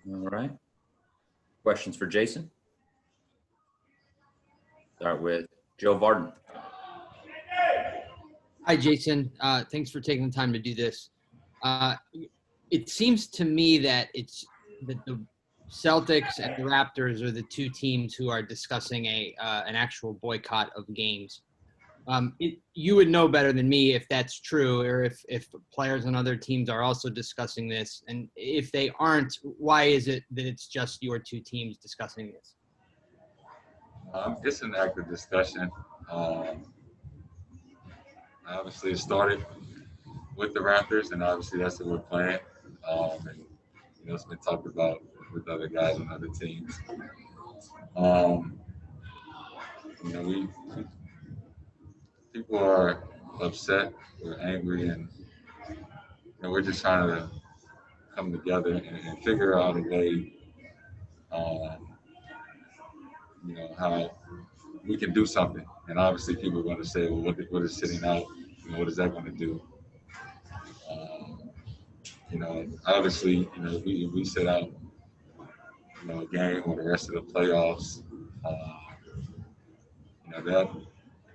All right. Questions for Jayson? Start with Joe Varden. Hi, Jayson. Thanks for taking the time to do this. It seems to me that the Celtics and the Raptors are the two teams who are discussing an actual boycott of games. You would know better than me if that's true, or if players on other teams are also discussing this. And if they aren't, why is it that it's just your two teams discussing this? It's an active discussion. Obviously, it started with the Raptors, and obviously that's what we're playing. And it's been talked about with other guys on other teams. We people are upset, we're angry, and we're just trying to come together and figure out a way, how we can do something. And obviously, people are going to say, "Well, what is sitting out? What is that going to do?" Obviously, we set out, a game or the rest of the playoffs. That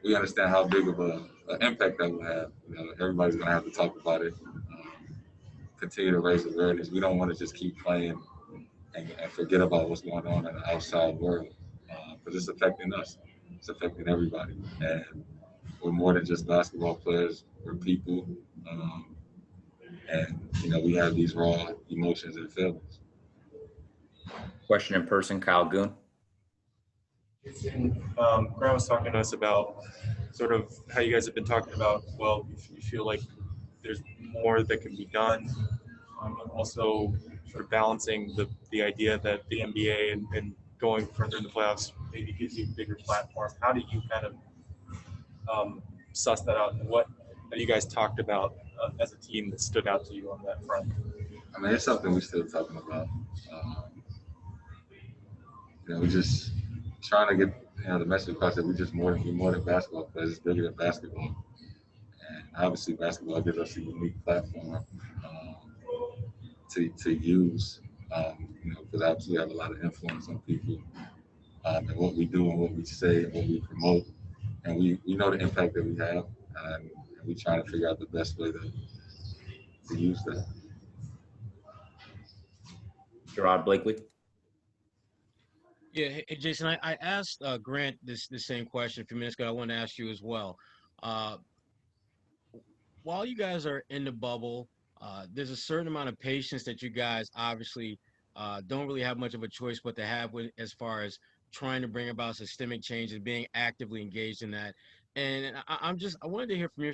we understand how big of an impact that will have. Everybody's going to have to talk about it. Continue to raise awareness. We don't want to just keep playing and forget about what's going on in the outside world, because it's affecting us. It's affecting everybody, and we're more than just basketball players. We're people, and we have these raw emotions and feelings. Question in person, Kyle Goon. Grant was talking to us about sort of how you guys have been talking about, well, you feel like there's more that can be done. Also sort of balancing the idea that the NBA and going further in the playoffs maybe gives you a bigger platform. How do you kind of suss that out? And what have you guys talked about as a team that stood out to you on that front? I mean, it's something we're still talking about. We're just trying to get the message across that we're more than basketball players. It's bigger than basketball, and obviously basketball gives us a unique platform to use. Because obviously we have a lot of influence on people and what we do and what we say and what we promote, and we know the impact that we have, and we try to figure out the best way to use that. Gerard Blakely. Yeah, hey, Jayson, I asked Grant the same question a few minutes ago. I want to ask you as well. While you guys are in the bubble, there's a certain amount of patience that you guys obviously don't really have much of a choice but to have as far as trying to bring about systemic change and being actively engaged in that. And I wanted to hear from your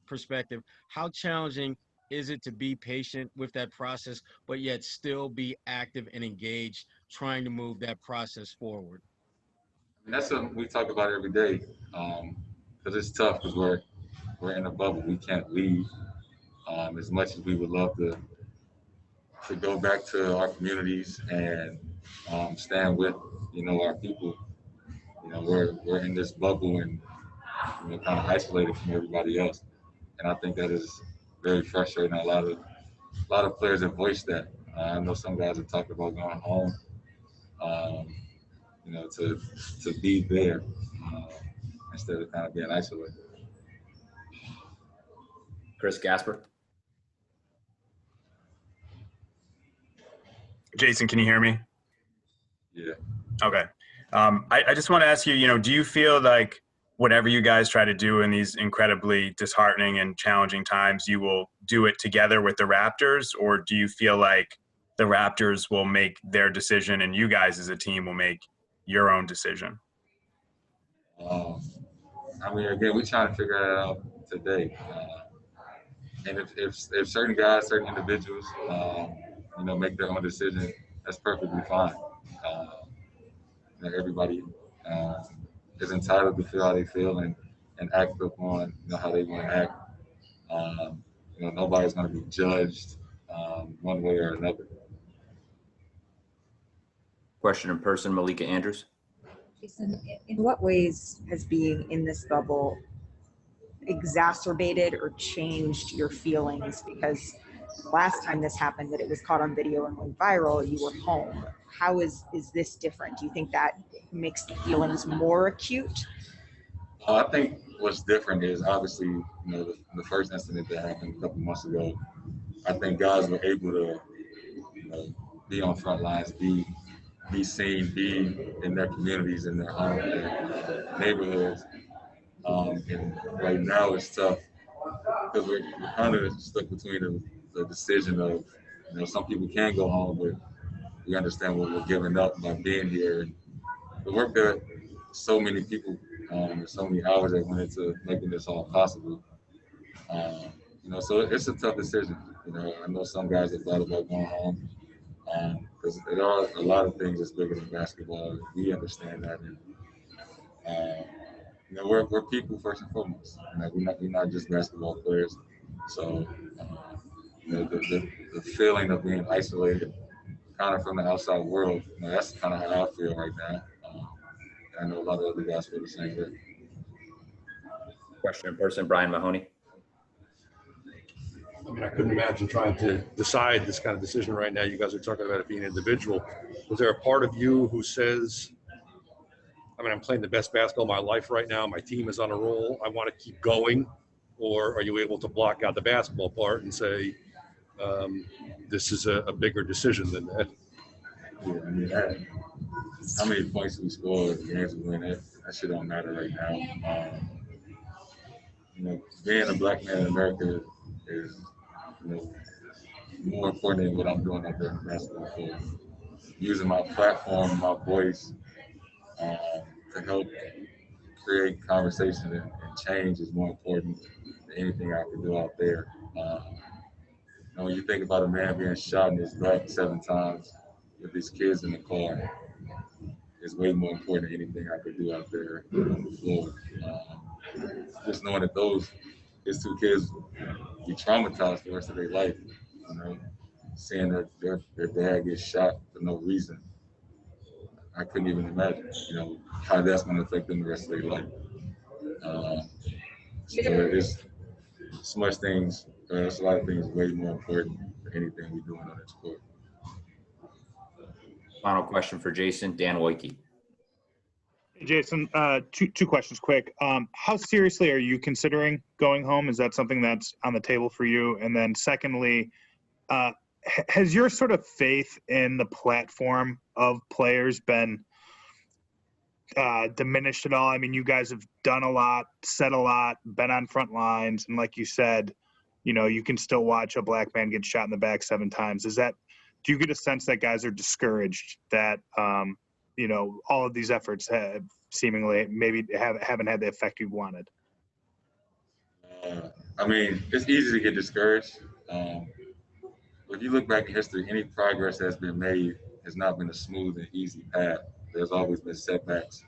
perspective, how challenging is it to be patient with that process, but yet still be active and engaged, trying to move that process forward? And that's something we talk about every day, because it's tough because we're in a bubble. We can't leave. As much as we would love to go back to our communities and stand with our people, we're in this bubble and kind of isolated from everybody else, and I think that is very frustrating. A lot of players have voiced that. I know some guys have talked about going home, to be there instead of kind of being isolated. Chris Gasper. Jayson, can you hear me? Yeah. Okay. I just want to ask you, do you feel like whatever you guys try to do in these incredibly disheartening and challenging times, you will do it together with the Raptors, or do you feel like the Raptors will make their decision and you guys as a team will make your own decision? I mean, again, we're trying to figure that out today. And if certain guys, certain individuals, make their own decision, that's perfectly fine. Everybody is entitled to feel how they feel and act upon how they want to act. Nobody's going to be judged one way or another. Question in person, Malika Andrews. Jayson, in what ways has being in this bubble exacerbated or changed your feelings? Because last time this happened that it was caught on video and went viral, you were home. How is this different? Do you think that makes the feelings more acute? I think what's different is obviously, the first incident that happened a couple months ago, I think guys were able to, be on front lines, be seen, be in their communities, in their homes, their neighborhoods. And right now it's tough because we're kind of stuck between the decision of, some people can go home, but we understand what we're giving up by being here. And the work that so many people, and so many hours that went into making this all possible. So it's a tough decision. I know some guys have thought about going home because there are a lot of things that's bigger than basketball. We understand that. And, we're people first and foremost. We're not just basketball players. So, the feeling of being isolated kind of from the outside world, that's kind of how I feel right now. I know a lot of other guys feel the same way. Question in person, Brian Mahoney. I mean, I couldn't imagine trying to decide this kind of decision right now. You guys are talking about it being individual. Was there a part of you who says, I'm playing the best basketball of my life right now. My team is on a roll. I want to keep going. Or are you able to block out the basketball part and say, this is a bigger decision than that? Yeah, how many points we scored, games we win, that shit don't matter right now. Being a black man in America is, more important than what I'm doing out there in the basketball field. Using my platform, my voice, to help create conversation and change is more important than anything I can do out there. When you think about a man being shot in his back 7 times with his kids in the car, it's way more important than anything I could do out there on the floor. Just knowing that his 2 kids be traumatized the rest of their life, seeing that their dad get shot for no reason. I couldn't even imagine, how that's going to affect them the rest of their life. So there's so much things, there's a lot of things way more important than anything we're doing on that sport. Final question for Jayson, Dan Woike. Hey, Jayson, two questions quick. How seriously are you considering going home? Is that something that's on the table for you? And then secondly, has your sort of faith in the platform of players been diminished at all? I mean, you guys have done a lot, said a lot, been on front lines, and like you said, you can still watch a black man get shot in the back 7 times. Do you get a sense that guys are discouraged that all of these efforts have seemingly maybe haven't had the effect you wanted? It's easy to get discouraged. If you look back in history, any progress that's been made has not been a smooth and easy path. There's always been setbacks.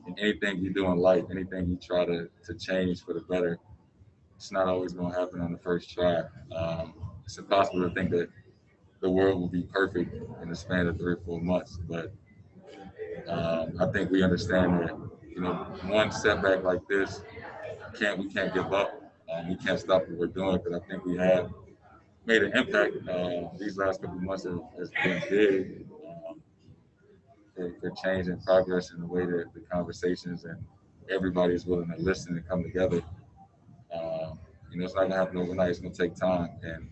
And anything you do in life, anything you try to change for the better, it's not always going to happen on the first try. It's impossible to think that the world will be perfect in the span of 3 or 4 months. But I think we understand that, one setback like this, we can't give up. We can't stop what we're doing because I think we have made an impact. These last couple of months has been big for change and progress in the way that the conversations and everybody is willing to listen and come together. It's not going to happen overnight. It's going to take time. And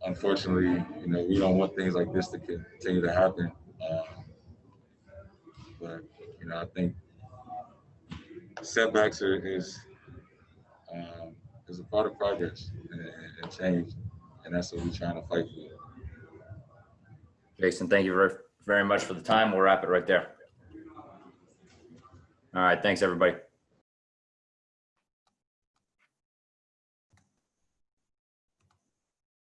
unfortunately, we don't want things like this to continue to happen. But I think setbacks is a part of progress and change, and that's what we're trying to fight for. Jayson, thank you very, very much for the time. We'll wrap it right there. All right. Thanks, everybody.